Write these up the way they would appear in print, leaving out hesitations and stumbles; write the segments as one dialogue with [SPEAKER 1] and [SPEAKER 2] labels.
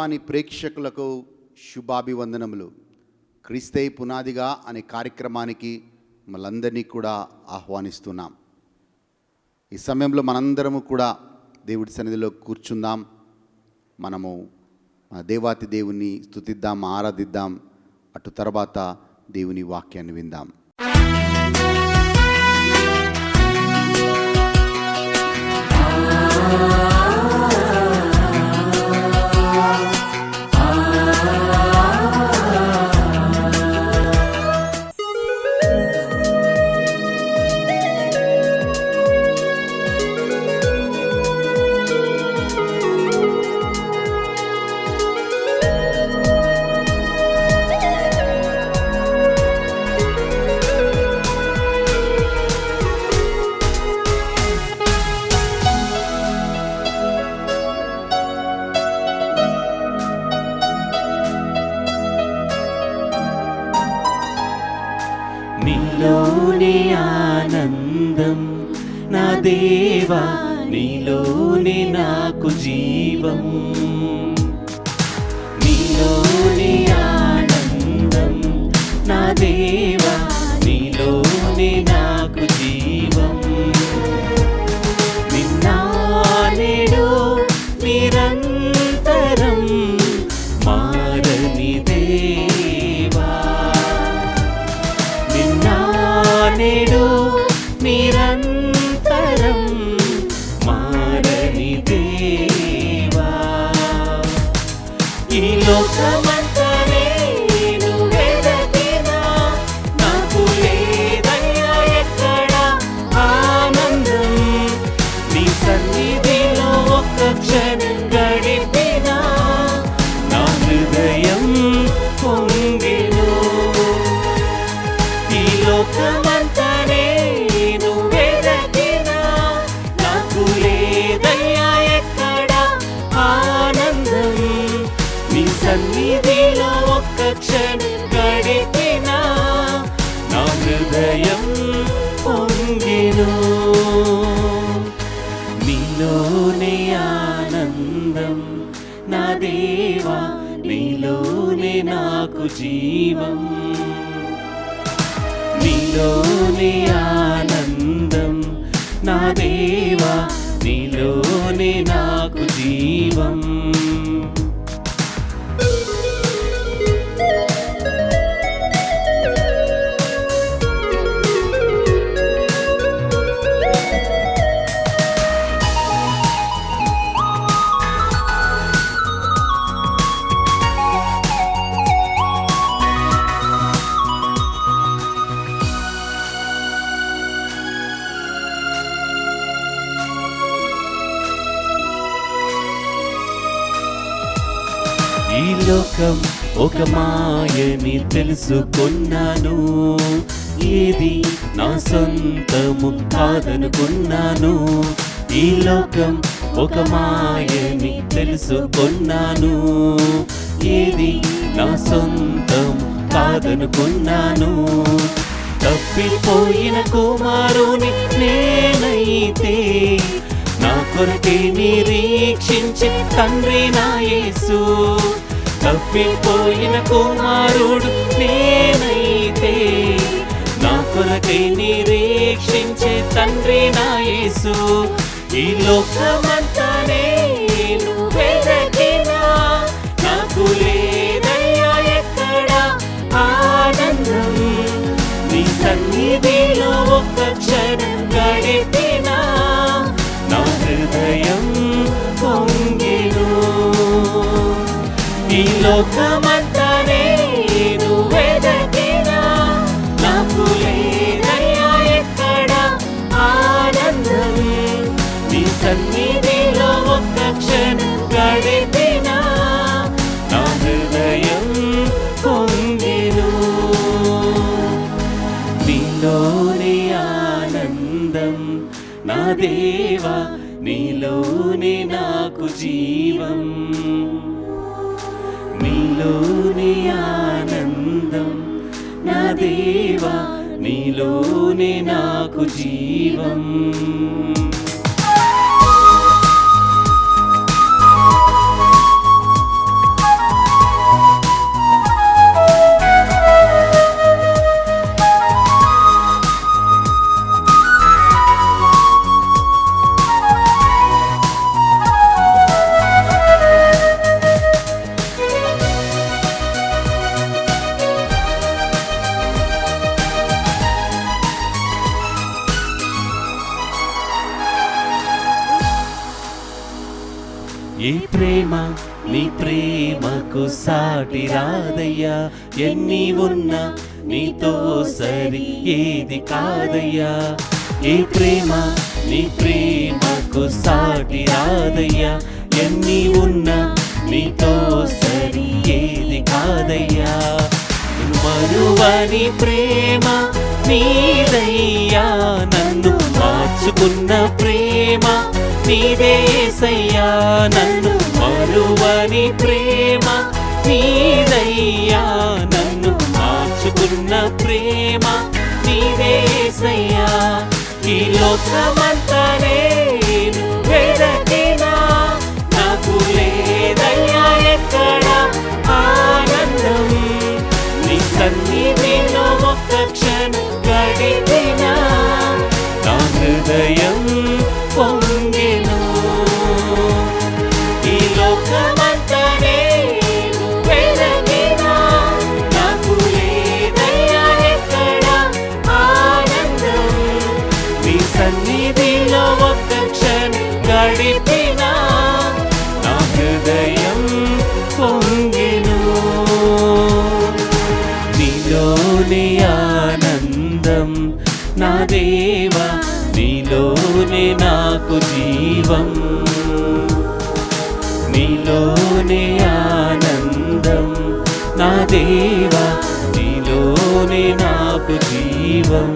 [SPEAKER 1] వాణి ప్రేక్షకులకు శుభాభివందనములు. క్రీస్తే పునాదిగా అనే కార్యక్రమానికి మనందరినీ కూడా ఆహ్వానిస్తున్నాం. ఈ సమయంలో మనందరము కూడా దేవుడి సన్నిధిలో కూర్చుందాం. మనము మన దేవాతి దేవుని స్తుతిద్దాం, ఆరాధిద్దాం. అటు తర్వాత దేవుని వాక్యాన్ని విందాం.
[SPEAKER 2] నీలోనే ఆనందం నా దేవా, నీలోనే నాకు జీవం. నీలోనే ఆనందం నా దేవా, నీలోనే నాకు జీవం. నిన్న నేడు నిరంతరం మారని దేవా, నేడు నిరంతరం మారని దేవా. ఈ లోకమంతా నేను వెదకినా నాకు లేదయ్యా ఎక్కడ ఆనందం. నీ సన్నిధిలో ఒక్క క్షణం గడిపినా నా హృదయం పొంగెను. ఈ లోకమంతా నేను వెదకినా నాకు లేదయ్యా ఎక్కడ ఆనందం. నీ సన్నిధిలో ఒక్క క్షణం గడిపినా నా హృదయం పొంగెను. నీలోనే ఆనందం నా దేవా, నీలోనే నాకు జీవం. నీలోనే ఆనందం నా దేవా, నీలోనే నాకు జీవం. ఈ లోకం ఒక మాయని తెలుసుకున్నాను, ఏది నా సొంతము కాదనుకున్నాను. ఈ లోకం ఒక మాయని తెలుసుకున్నాను, ఏది నా సొంతం కాదనుకున్నాను. తప్పిపోయిన కుమారుని నేనైతే నా కొరకే నిరీక్షించే తండ్రి నా యేసు. తప్పిపోయిన కుమారుడు నేనైతే నా కొరకే నిరీక్షించే తండ్రి నా యేసు. ఈ లోకమంతా నేను వెదకినా నాకు లేదయ్యా ఎక్కడ ఆనందం. నీ సన్నిధిలో ఒక్క క్షణం గడిపినా నా హృదయం పొంగెను. ఈ లోకమంతా నేను వెదకినా నాకు లేదయ్యా ఎక్కడ ఆనందం. నీ సన్నిధిలో ఒక్క క్షణం గడిపినా నా హృదయం పొంగెను. నీలోనే ఆనందం నా దేవా, నీలోనే నాకు జీవం. నీలోనే ఆనందం నా దేవా, నీలోనే నాకు జీవం. నీ ప్రేమకు సాటి రాదయ్యా, ఎన్ని ఉన్నా నీతో సరి ఏది కాదయ్యా. ఏ ప్రేమ నీ ప్రేమకు సాటి రాదయ్యా, ఎన్ని ఉన్నా నీతో సరి ఏది కాదయ్యా. మరువని ప్రేమ నీదయ్యా, నన్ను మార్చుకున్న ప్రేమ నీదే యేసయ్యా. నన్ను మరువని ప్రేమ నీదయ్యా, నన్ను మార్చుకున్న ప్రేమ నీదే యేసయ్యా. ఈ లోకమంతా నేను వెదకినా నాకు లేదయ్యా ఎక్కడ ఆనందం. నీ సన్నిధిలో ఒక్క క్షణం గడిపినా నా హృదయం పొంగెను. ఈ లోకమంతా నేను వెదకినా నాకు లేదయ్యా ఎక్కడ ఆనందం. నీ సన్నిధిలో ఒక్క క్షణం గడిపినా నా హృదయం పొంగెను. నీలోని ఆనందం నా దేవా, నీలోనే నాకు జీవం. నీలోనే ఆనందం నా దేవా, నీలోనే నాకు జీవం.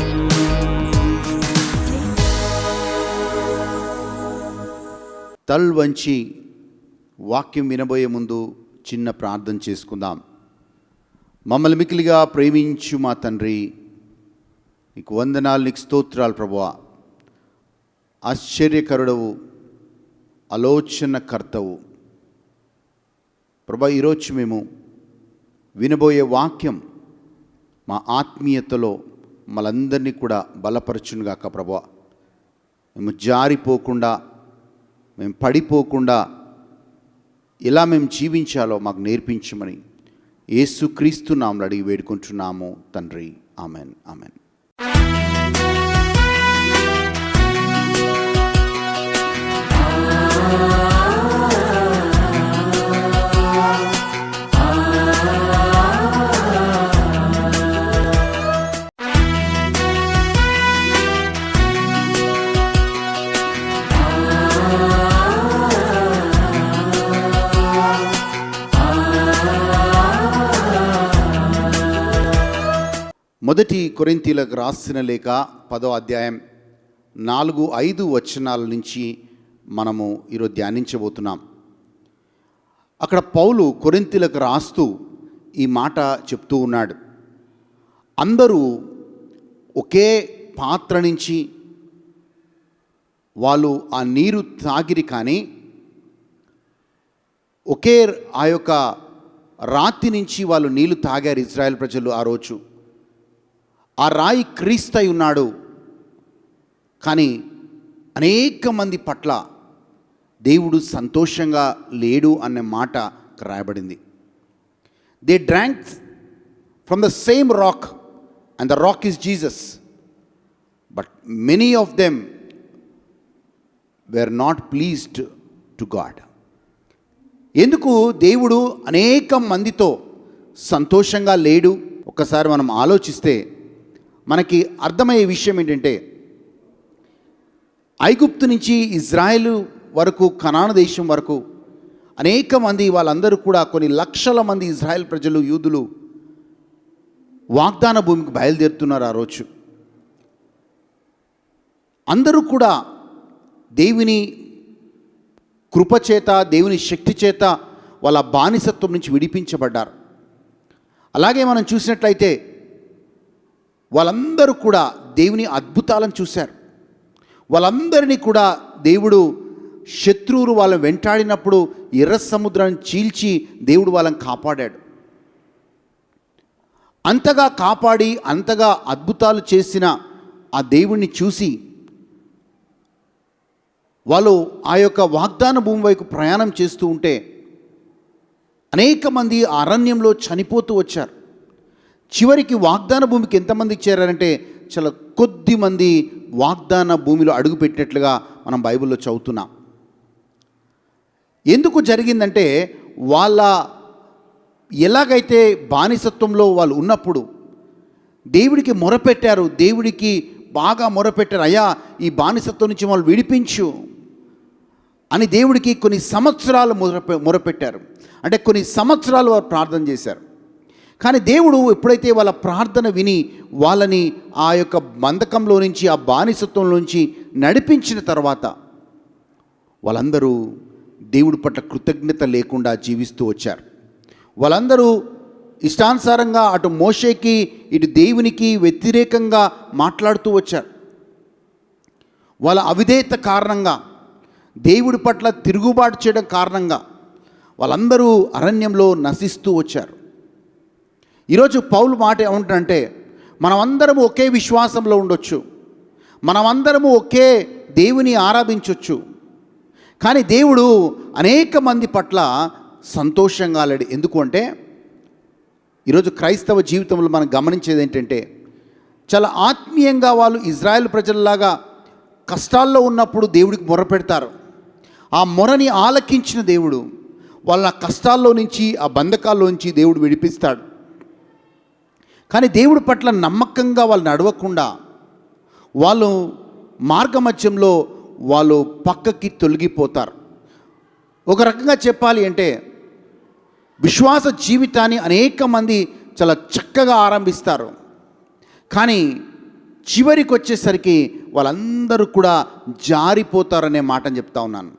[SPEAKER 1] తల్ వంచి వాక్యం వినబోయే ముందు చిన్న ప్రార్థన చేసుకుందాం. మమ్మల్ని మిక్కిలిగా ప్రేమించు మా తండ్రి, నీకు వందనాలు, నీకు స్తోత్రాలు ప్రభువా. ఆశ్చర్యకరుడవు, ఆలోచనకర్తవు ప్రభా. ఈరోజు మేము వినబోయే వాక్యం మా ఆత్మీయతలో మనందరినీ కూడా బలపరచునుగాక ప్రభువా. మేము జారిపోకుండా, మేము పడిపోకుండా ఎలా మేము జీవించాలో మాకు నేర్పించమని యేసుక్రీస్తు నామములో అడిగి వేడుకుంటున్నాము తండ్రి. Amen, amen. మొదటి కొరింథీయులకు రాసిన లేఖ 10వ అధ్యాయం 4-5 వచనాల నుంచి మనము ఈరోజు ధ్యానించబోతున్నాం. అక్కడ పౌలు కొరింథీయులకు రాస్తూ ఈ మాట చెప్తూ ఉన్నాడు. అందరూ ఒకే పాత్ర నుంచి వాళ్ళు ఆ నీరు తాగిరి, కానీ ఒకే ఆ యొక్క రాతి నుంచి వాళ్ళు నీళ్లు తాగారు ఇజ్రాయెల్ ప్రజలు. ఆ రోజు ఆ రాయి క్రీస్తై ఉన్నాడు, కానీ అనేక మంది పట్ల దేవుడు సంతోషంగా లేడు అనే మాట రాయబడింది. They drank from the same rock and the rock is Jesus, but many of them were not pleased to God. ఎందుకు దేవుడు అనేక మందితో సంతోషంగా లేడు? ఒక్కసారి మనం ఆలోచిస్తే మనకి అర్థమయ్యే విషయం ఏంటంటే, ఐగుప్తు నుంచి ఇజ్రాయెల్ వరకు, కనాను దేశం వరకు అనేక మంది, వాళ్ళందరూ కూడా కొన్ని లక్షల మంది ఇజ్రాయెల్ ప్రజలు, యూదులు వాగ్దాన భూమికి బయలుదేరుతున్నారు. ఆ రోజు అందరూ కూడా దేవుని కృపచేత, దేవుని శక్తి చేత వాళ్ళ బానిసత్వం నుంచి విడిపించబడ్డారు. అలాగే మనం చూసినట్లయితే వాళ్ళందరూ కూడా దేవుని అద్భుతాలను చూశారు. వాళ్ళందరినీ కూడా దేవుడు, శత్రువులు వాళ్ళని వెంటాడినప్పుడు ఎర్ర సముద్రాన్ని చీల్చి దేవుడు వాళ్ళని కాపాడాడు. అంతగా కాపాడి, అంతగా అద్భుతాలు చేసిన ఆ దేవుణ్ణి చూసి వాళ్ళు ఆ యొక్క వాగ్దాన భూమి వైపు ప్రయాణం చేస్తూ ఉంటే అనేక మంది అరణ్యంలో చనిపోతూ వచ్చారు. చివరికి వాగ్దాన భూమికి ఎంతమంది చేరారంటే చాలా కొద్ది మంది వాగ్దాన భూమిలో అడుగుపెట్టినట్లుగా మనం బైబిల్లో చదువుతున్నాం. ఎందుకు జరిగిందంటే వాళ్ళ ఎలాగైతే బానిసత్వంలో వాళ్ళు ఉన్నప్పుడు దేవుడికి మొరపెట్టారు, దేవుడికి బాగా మొరపెట్టారు, అయ్యా ఈ బానిసత్వం నుంచి వాళ్ళు విడిపించు అని దేవుడికి కొన్ని సంవత్సరాలు మొరపెట్టారు. అంటే కొన్ని సంవత్సరాలు వారు ప్రార్థన చేశారు. కానీ దేవుడు ఎప్పుడైతే వాళ్ళ ప్రార్థన విని వాళ్ళని ఆ యొక్క బంధకంలో నుంచి, ఆ బానిసత్వంలో నుంచి నడిపించిన తర్వాత వాళ్ళందరూ దేవుడి పట్ల కృతజ్ఞత లేకుండా జీవిస్తూ వచ్చారు. వాళ్ళందరూ ఇష్టానుసారంగా అటు మోషేకి ఇటు దేవునికి వ్యతిరేకంగా మాట్లాడుతూ వచ్చారు. వాళ్ళ అవిధేయత కారణంగా, దేవుడి పట్ల తిరుగుబాటు చేయడం కారణంగా వాళ్ళందరూ అరణ్యంలో నశిస్తూ వచ్చారు. ఈరోజు పౌలు మాట ఏమంటాడంటే, మనమందరము ఒకే విశ్వాసంలో ఉండొచ్చు, మనమందరము ఒకే దేవుని ఆరాధించవచ్చు, కానీ దేవుడు అనేక మంది పట్ల సంతోషంగా లేడు. ఎందుకు అంటే ఈరోజు క్రైస్తవ జీవితంలో మనం గమనించేది ఏంటంటే, చాలా ఆత్మీయంగా వాళ్ళు ఇజ్రాయెల్ ప్రజల్లాగా కష్టాల్లో ఉన్నప్పుడు దేవుడికి మొర పెడతారు. ఆ మొరని ఆలకించిన దేవుడు వాళ్ళ కష్టాల్లో నుంచి, ఆ బంధకాల్లో నుంచి దేవుడు విడిపిస్తాడు. కానీ దేవుడి పట్ల నమ్మకంగా వాళ్ళు నడవకుండా వాళ్ళు మార్గమధ్యంలో వాళ్ళు పక్కకి తొలగిపోతారు. ఒక రకంగా చెప్పాలి అంటే విశ్వాస జీవితాన్ని అనేక మంది చాలా చక్కగా ఆరంభిస్తారు, కానీ చివరికి వచ్చేసరికి వాళ్ళందరూ కూడా జారిపోతారనే మాటని చెప్తా ఉన్నాను.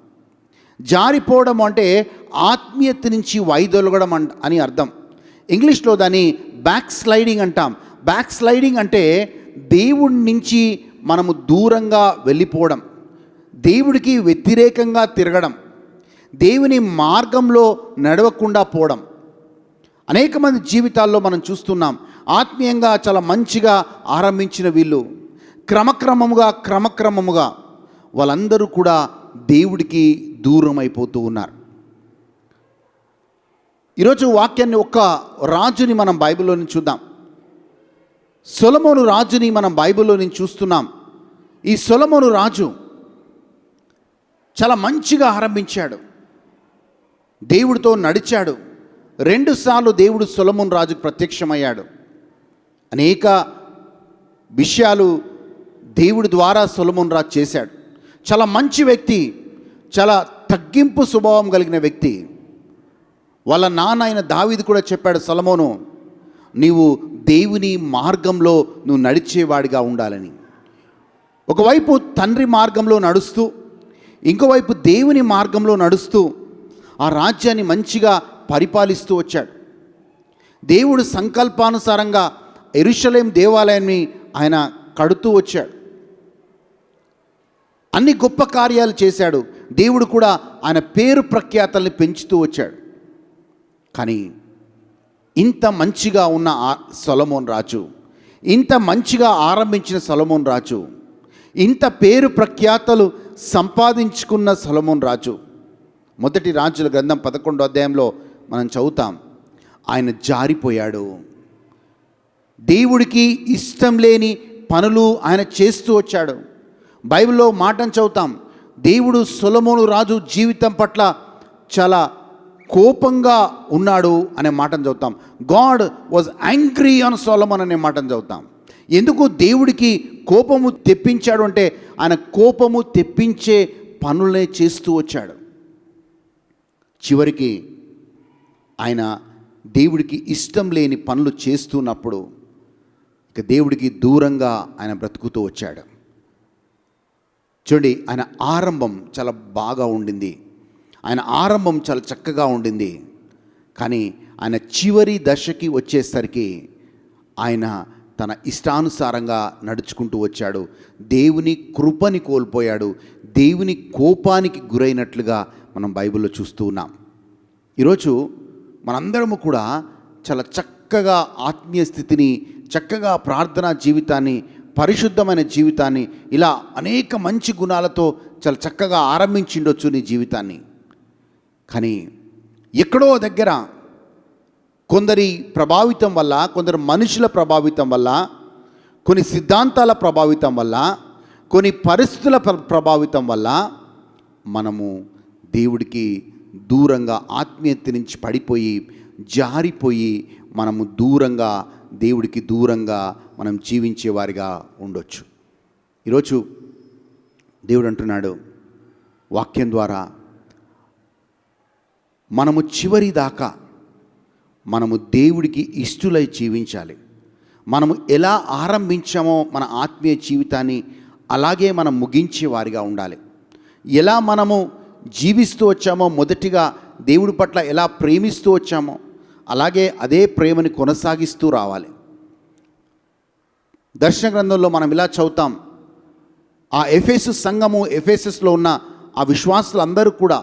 [SPEAKER 1] జారిపోవడం అంటే ఆత్మీయత నుంచి వైదొలగడం అని అర్థం. ఇంగ్లీష్లో దాన్ని బ్యాక్ స్లైడింగ్ అంటాం. బ్యాక్ స్లైడింగ్ అంటే దేవుడి నుంచి మనము దూరంగా వెళ్ళిపోవడం, దేవుడికి వ్యతిరేకంగా తిరగడం, దేవుని మార్గంలో నడవకుండా పోవడం. అనేక మంది జీవితాల్లో మనం చూస్తున్నాం, ఆత్మీయంగా చాలా మంచిగా ఆరంభించిన వీళ్ళు క్రమక్రమముగా వాళ్ళందరూ కూడా దేవుడికి దూరం అయిపోతూ ఉన్నారు. ఈరోజు వాక్యాన్ని ఒక్క రాజుని మనం బైబిల్లో నుంచి చూద్దాం. సొలొమోను రాజుని మనం బైబిల్లో నుంచి చూస్తున్నాం. ఈ సొలొమోను రాజు చాలా మంచిగా ఆరంభించాడు, దేవుడితో నడిచాడు. 2 సార్లు దేవుడు సొలొమోను రాజుకు ప్రత్యక్షమయ్యాడు. అనేక విషయాలు దేవుడి ద్వారా సొలొమోను రాజు చేశాడు. చాలా మంచి వ్యక్తి, చాలా తగ్గింపు స్వభావం కలిగిన వ్యక్తి. వాళ్ళ నాన్న అయిన దావీదు కూడా చెప్పాడు, సొలొమోను నీవు దేవుని మార్గంలో నువ్వు నడిచేవాడిగా ఉండాలని. ఒకవైపు తండ్రి మార్గంలో నడుస్తూ, ఇంకోవైపు దేవుని మార్గంలో నడుస్తూ ఆ రాజ్యాన్ని మంచిగా పరిపాలిస్తూ వచ్చాడు. దేవుడు సంకల్పానుసారంగా యెరూషలేం దేవాలయాన్ని ఆయన కడుతూ వచ్చాడు. అన్ని గొప్ప కార్యాలు చేశాడు. దేవుడు కూడా ఆయన పేరు ప్రఖ్యాతల్ని పెంచుతూ వచ్చాడు. కానీ ఇంత మంచిగా ఉన్న సొలొమోను రాజు, ఇంత మంచిగా ఆరంభించిన సొలొమోను రాజు, ఇంత పేరు ప్రఖ్యాతలు సంపాదించుకున్న సొలొమోను రాజు, మొదటి రాజుల గ్రంథం 11వ అధ్యాయంలో మనం చదువుతాం, ఆయన జారిపోయాడు. దేవుడికి ఇష్టం లేని పనులు ఆయన చేస్తూ వచ్చాడు. బైబిల్లో మాటను చదువుతాం, దేవుడు సొలొమోను రాజు జీవితం పట్ల చాలా కోపంగా ఉన్నాడు అనే మాటను చదువుతాం. God was angry on Solomon అనే మాటను చదువుతాం. ఎందుకు దేవుడికి కోపము తెప్పించాడు అంటే ఆయన కోపము తెప్పించే పనులనే చేస్తూ వచ్చాడు. చివరికి ఆయన దేవుడికి ఇష్టం లేని పనులు చేస్తున్నప్పుడు ఇక దేవుడికి దూరంగా ఆయన బ్రతుకుతూ వచ్చాడు. చూడండి, ఆయన ఆరంభం చాలా బాగా ఉండింది, ఆయన ఆరంభం చాలా చక్కగా ఉండింది. కానీ ఆయన చివరి దశకి వచ్చేసరికి ఆయన తన ఇష్టానుసారంగా నడుచుకుంటూ వచ్చాడు. దేవుని కృపని కోల్పోయాడు, దేవుని కోపానికి గురైనట్లుగా మనం బైబిల్లో చూస్తూ ఉన్నాం. ఈరోజు మనందరము కూడా చాలా చక్కగా ఆత్మీయ స్థితిని, చక్కగా ప్రార్థనా జీవితాన్ని, పరిశుద్ధమైన జీవితాన్ని, ఇలా అనేక మంచి గుణాలతో చాలా చక్కగా ఆరంభించిండొచ్చు నీ జీవితాన్ని. కానీ ఎక్కడో దగ్గర కొందరి ప్రభావితం వల్ల, కొందరు మనుషుల ప్రభావితం వల్ల, కొన్ని సిద్ధాంతాల ప్రభావితం వల్ల, కొన్ని పరిస్థితుల ప్రభావితం వల్ల మనము దేవుడికి దూరంగా ఆత్మీయత నుంచి పడిపోయి జారిపోయి మనము దూరంగా దేవుడికి దూరంగా మనం జీవించేవారిగా ఉండొచ్చు. ఈరోజు దేవుడు అంటున్నాడు వాక్యం ద్వారా, మనము చివరి దాకా మనము దేవుడికి ఇష్టలై జీవించాలి. మనము ఎలా ఆరంభించామో మన ఆత్మీయ జీవితాన్ని అలాగే మనం ముగించే వారిగా ఉండాలి. ఎలా మనము జీవిస్తూ వచ్చామో, మొదటిగా దేవుడి పట్ల ఎలా ప్రేమిస్తూ వచ్చామో అలాగే అదే ప్రేమని కొనసాగిస్తూ రావాలి. దర్శన గ్రంథంలో మనం ఇలా చదువుతాం, ఆ ఎఫెసు సంఘము, ఎఫెసస్లో ఉన్న ఆ విశ్వాసులందరూ కూడా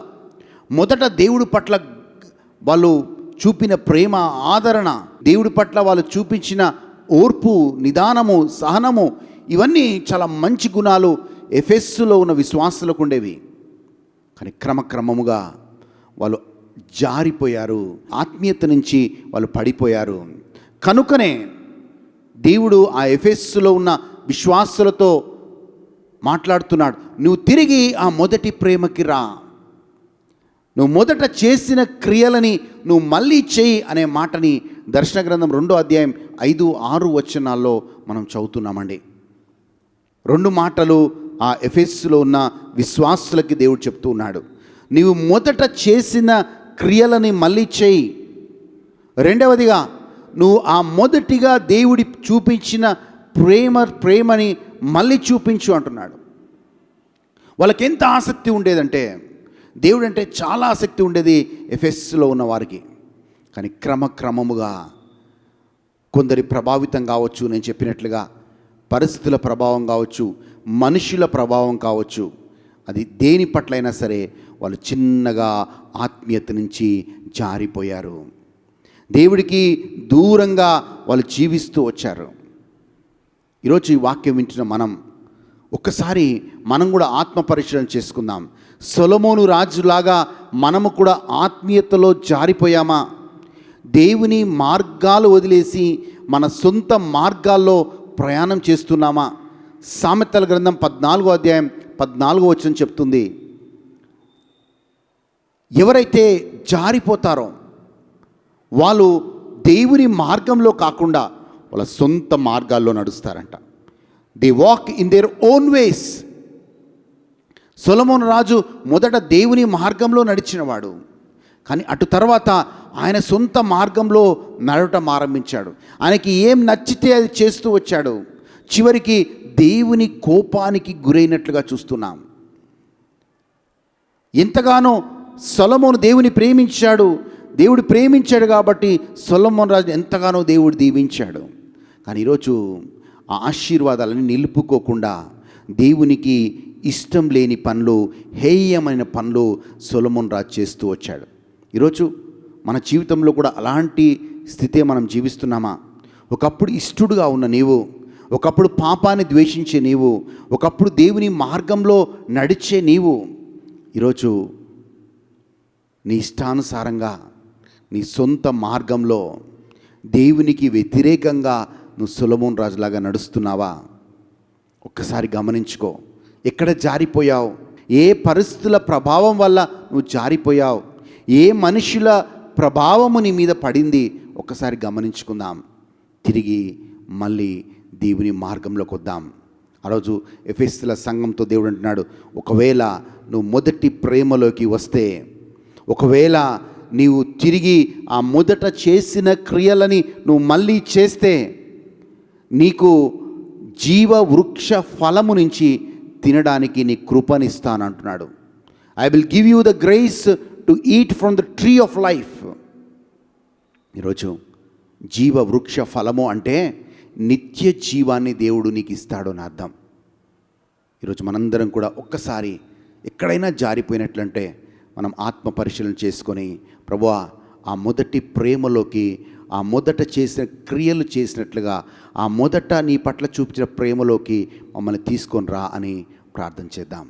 [SPEAKER 1] మొదట దేవుడి పట్ల వాళ్ళు చూపిన ప్రేమ, ఆదరణ, దేవుడి పట్ల వాళ్ళు చూపించిన ఓర్పు, నిదానము, సహనము, ఇవన్నీ చాలా మంచి గుణాలు ఎఫెస్సులో ఉన్న విశ్వాసులకు ఉండేవి. కానీ క్రమక్రమముగా వాళ్ళు జారిపోయారు, ఆత్మీయత నుంచి వాళ్ళు పడిపోయారు. కనుకనే దేవుడు ఆ ఎఫెస్సులో ఉన్న విశ్వాసులతో మాట్లాడుతున్నాడు, నువ్వు తిరిగి ఆ మొదటి ప్రేమకి రా, నువ్వు మొదట చేసిన క్రియలని నువ్వు మళ్ళీ చేయి అనే మాటని దర్శన గ్రంథం 2వ అధ్యాయం 5-6 వచనాల్లో మనం చదువుతున్నామండి. 2 మాటలు ఆ ఎఫెస్సులో ఉన్న విశ్వాసులకి దేవుడు చెప్తూ ఉన్నాడు. నీవు మొదట చేసిన క్రియలని మళ్ళీ చేయి. రెండవదిగా, నువ్వు ఆ మొదటిగా దేవుడి చూపించిన ప్రేమని మళ్ళీ చూపించు అంటున్నాడు. వాళ్ళకి ఎంత ఆసక్తి ఉండేదంటే, దేవుడు అంటే చాలా ఆసక్తి ఉండేది ఎఫెస్సులో ఉన్న వారికి. కానీ క్రమక్రమముగా కొందరి ప్రభావితం కావచ్చు, నేను చెప్పినట్లుగా పరిస్థితుల ప్రభావం కావచ్చు, మనుషుల ప్రభావం కావచ్చు, అది దేని పట్లైనా సరే వాళ్ళు చిన్నగా ఆత్మీయత నుంచి జారిపోయారు. దేవుడికి దూరంగా వాళ్ళు జీవిస్తూ వచ్చారు. ఈరోజు ఈ వాక్యం వింటున్న మనం ఒక్కసారి మనం కూడా ఆత్మ పరిశీలన చేసుకుందాం. సొలొమోను రాజులాగా మనము కూడా ఆత్మీయతలో జారిపోయామా? దేవుని మార్గాలు వదిలేసి మన సొంత మార్గాల్లో ప్రయాణం చేస్తున్నామా? సామెతల గ్రంథం 14వ అధ్యాయం 14వ వచనం చెప్తుంది, ఎవరైతే జారిపోతారో వాళ్ళు దేవుని మార్గంలో కాకుండా వాళ్ళ సొంత మార్గాల్లో నడుస్తారంట. They walk in their own ways. సొలొమోను రాజు మొదట దేవుని మార్గంలో నడిచినవాడు, కానీ అటు తర్వాత ఆయన సొంత మార్గంలో నడవటం ఆరంభించాడు. ఆయనకి ఏం నచ్చితే అది చేస్తూ వచ్చాడు. చివరికి దేవుని కోపానికి గురైనట్లుగా చూస్తున్నాం. ఎంతగానో సొలొమోను దేవుని ప్రేమించాడు. దేవుడు ప్రేమించాడు కాబట్టి సొలొమోను రాజు ఎంతగానో దేవుడు దీవించాడు. కానీ ఈరోజు ఆ ఆశీర్వాదాలని నిలుపుకోకుండా దేవునికి ఇష్టం లేని పనులు, హేయమైన పనులు సొలొమోను రాజు చేస్తూ వచ్చాడు. ఈరోజు మన జీవితంలో కూడా అలాంటి స్థితే మనం జీవిస్తున్నామా? ఒకప్పుడు ఇష్టడుగా ఉన్న నీవు, ఒకప్పుడు పాపాన్ని ద్వేషించే నీవు, ఒకప్పుడు దేవుని మార్గంలో నడిచే నీవు, ఈరోజు నీ ఇష్టానుసారంగా నీ సొంత మార్గంలో దేవునికి వ్యతిరేకంగా నువ్వు సొలొమోను రాజులాగా నడుస్తున్నావా? ఒక్కసారి గమనించుకో. ఎక్కడ జారిపోయావు? ఏ పరిస్థితుల ప్రభావం వల్ల నువ్వు జారిపోయావు? ఏ మనుషుల ప్రభావము నీ మీద పడింది? ఒక్కసారి గమనించుకుందాం. తిరిగి మళ్ళీ దేవుని మార్గంలోకి వద్దాం. ఆ రోజు ఎఫెసీయుల సంఘంతో దేవుడు అంటున్నాడు, ఒకవేళ నువ్వు మొదటి ప్రేమలోకి వస్తే, ఒకవేళ నీవు తిరిగి ఆ మొదట చేసిన క్రియలని నువ్వు మళ్ళీ చేస్తే, నీకు జీవ వృక్ష ఫలము నుంచి తినడానికి నీ కృపనిస్తానంటున్నాడు. I will give you the grace to eat from the tree of life. ఈరోజు జీవ వృక్ష ఫలము అంటే నిత్య జీవాన్ని దేవుడు నీకు ఇస్తాడు అని అర్థం. ఈరోజు మనందరం కూడా ఒక్కసారి ఎక్కడైనా జారిపోయినట్లంటే మనం ఆత్మ పరిశీలన చేసుకొని, ప్రభువా ఆ మొదటి ప్రేమలోకి, ఆ మొదట చేసిన క్రియలు చేసినట్లుగా ఆ మొదట నీ పట్ల చూపించిన ప్రేమలోకి మమ్మల్ని తీసుకొని రా అని ప్రార్థన చేద్దాం.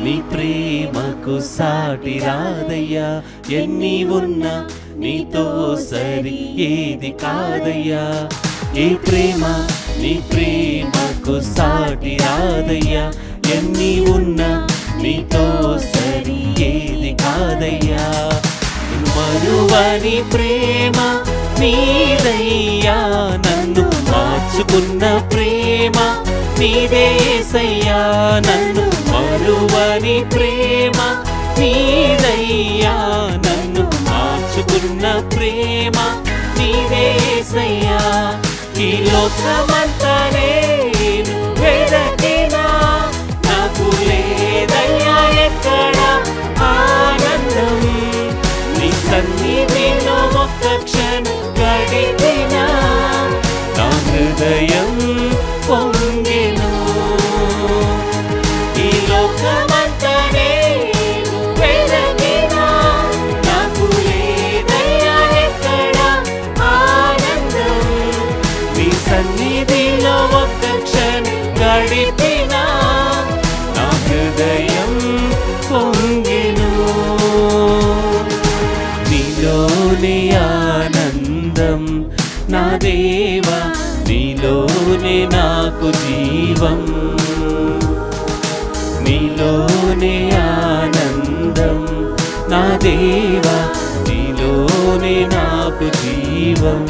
[SPEAKER 2] నీ ప్రేమకు సాటి రాదయ్యా, ఎన్ని ఉన్నా నీతో సరి ఏది కాదయ్యా. ఏ ప్రేమ నీ ప్రేమకు సాటి రాదయ్యా, ఎన్ని ఉన్నా నీతో సరి ఏది కాదయ్యా. మరువని ప్రేమ నీదయ్యా, నన్ను మార్చుకున్న ప్రేమ నీదే యేసయ్యా. నన్ను మరువని ప్రేమ నీదయ్యా, నన్ను మార్చుకున్న ప్రేమ నీదే యేసయ్యా. ఈ లోకమంతా నేను వెదకినా నాకు లేదయ్యా ఎక్కడ ఆనందం. నీ సన్నిధిలో ఒక్క క్షణం గడిపినా నా హృదయం పొంగెను. ఈ లోకమంతా నేను వెదకినా నాకు లేదయ్యా ఎక్కడ ఆనందం. నీ సన్నిధిలో ఒక్క క్షణం గడిపినా నా హృదయం పొంగెను. నీలోని ఆనందం నా దేవా, నీలోనే నాకు జీవం. నీలోనే ఆనందం నా దేవా, నీలోనే నాకు జీవం.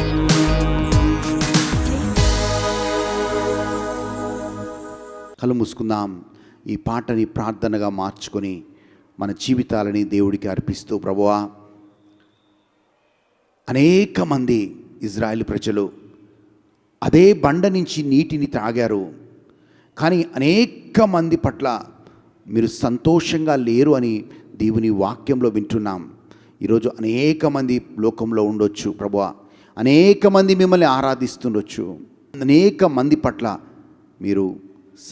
[SPEAKER 1] కళ్ళు మూసుకుందాం. ఈ పాటని ప్రార్థనగా మార్చుకొని మన జీవితాలని దేవుడికి అర్పిస్తూ, ప్రభువా, అనేక మంది ఇజ్రాయేల్ ప్రజలు అదే బండ నుంచి నీటిని త్రాగారు, కానీ అనేక మంది పట్ల మీరు సంతోషంగా లేరు అని దేవుని వాక్యంలో వింటున్నాం. ఈరోజు అనేక మంది లోకంలో ఉండొచ్చు ప్రభువా, అనేక మంది మిమ్మల్ని ఆరాధిస్తుండొచ్చు, అనేక మంది పట్ల మీరు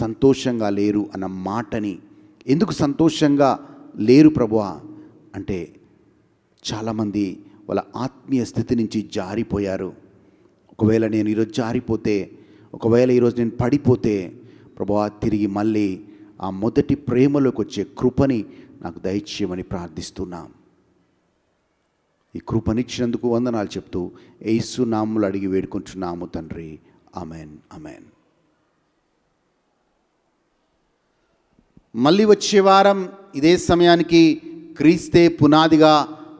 [SPEAKER 1] సంతోషంగా లేరు అన్న మాటని, ఎందుకు సంతోషంగా లేరు ప్రభువా అంటే చాలామంది వాళ్ళ ఆత్మీయ స్థితి నుంచి జారిపోయారు. ఒకవేళ నేను ఈరోజు జారిపోతే, ఒకవేళ ఈరోజు నేను పడిపోతే ప్రభువా, తిరిగి మళ్ళీ ఆ మొదటి ప్రేమలోకి వచ్చే కృపని నాకు దయచేయమని ప్రార్థిస్తున్నాం. ఈ కృపనిచ్చినందుకు వందనాలు చెప్తూ యేసు నామములో అడిగి వేడుకుంటున్నాము తండ్రి. Amen, amen. మళ్ళీ వచ్చే వారం ఇదే సమయానికి క్రీస్తే పునాదిగా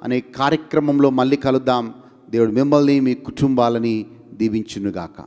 [SPEAKER 1] అనే కార్యక్రమంలో మళ్ళీ కలుద్దాం. దేవుడు మిమ్మల్ని మీ కుటుంబాలని దీవించునుగాక.